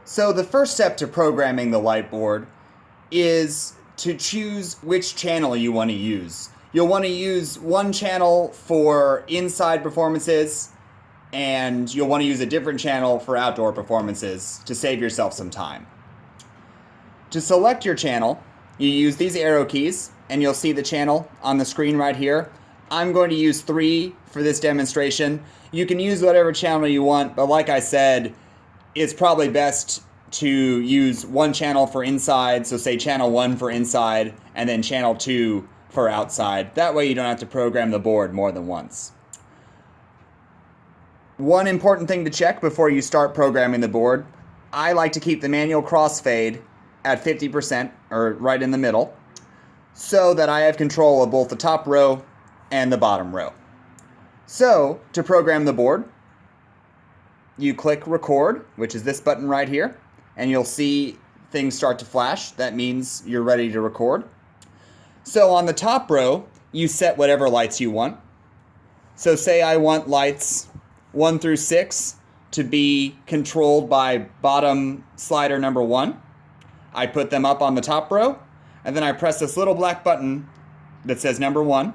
So the first step to programming the light board is to choose which channel you want to use. You'll want to use one channel for inside performances, and you'll want to use a different channel for outdoor performances to save yourself some time. To select your channel, you use these arrow keys, and you'll see the channel on the screen right here. I'm going to use 3 for this demonstration. You can use whatever channel you want, but like I said, it's probably best to use one channel for inside, so say channel 1 for inside, and then channel 2 for outside. That way you don't have to program the board more than once. One important thing to check before you start programming the board, I like to keep the manual crossfade at 50%, or right in the middle, so that I have control of both the top row and the bottom row. So, to program the board, you click record, which is this button right here, and you'll see things start to flash. That means you're ready to record. So on the top row, you set whatever lights you want. So say I want lights 1 through 6 to be controlled by bottom slider number 1. I put them up on the top row, and then I press this little black button that says number 1.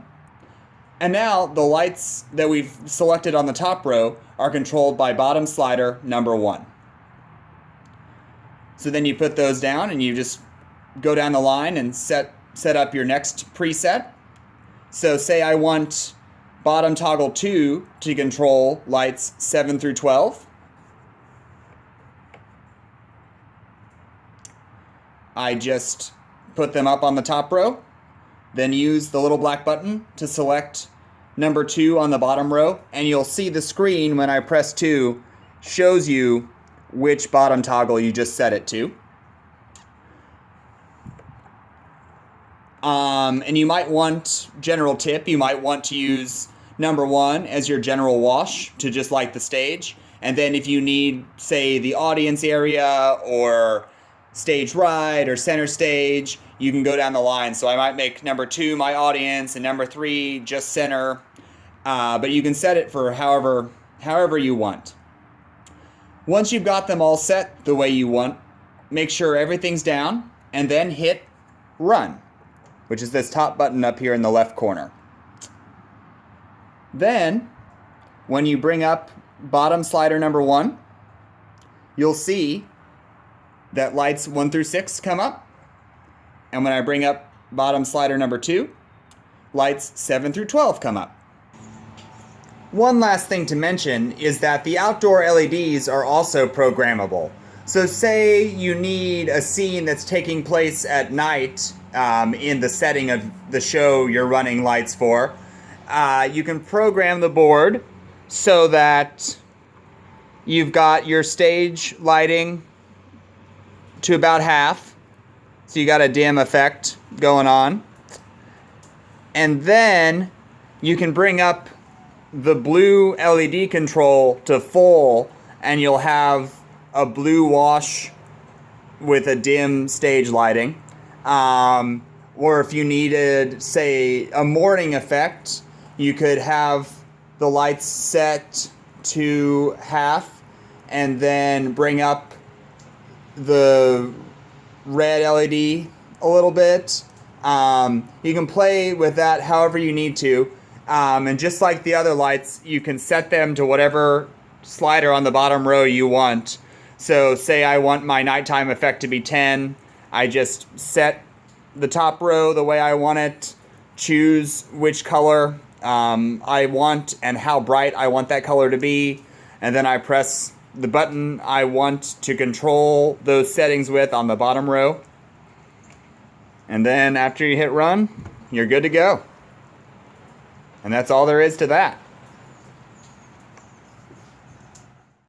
And now the lights that we've selected on the top row are controlled by bottom slider number 1. So then you put those down and you just go down the line and set up your next preset. So say I want bottom toggle 2 to control lights 7 through 12. I just put them up on the top row, then use the little black button to select number 2 on the bottom row, and you'll see the screen when I press 2 shows you which bottom toggle you just set it to. And you might want, general tip, you might want to use number 1 as your general wash to just light the stage. And then if you need, say, the audience area or stage right or center stage, you can go down the line. So I might make number 2 my audience and number 3 just center. But you can set it for however you want. Once you've got them all set the way you want, make sure everything's down and then hit run, which is this top button up here in the left corner. Then, when you bring up bottom slider number 1, you'll see that lights 1 through 6 come up. And when I bring up bottom slider number 2, lights 7 through 12 come up. One last thing to mention is that the outdoor LEDs are also programmable. So say you need a scene that's taking place at night in the setting of the show you're running lights for. You can program the board so that you've got your stage lighting to about half. So you got a dim effect going on. And then you can bring up the blue LED control to full, and you'll have a blue wash with a dim stage lighting. Or if you needed, say, a morning effect, you could have the lights set to half and then bring up the red LED a little bit. You can play with that however you need to. And just like the other lights, you can set them to whatever slider on the bottom row you want. So say I want my nighttime effect to be 10. I just set the top row the way I want it, choose which color I want and how bright I want that color to be, and then I press the button I want to control those settings with on the bottom row. And then after you hit run, you're good to go. And that's all there is to that.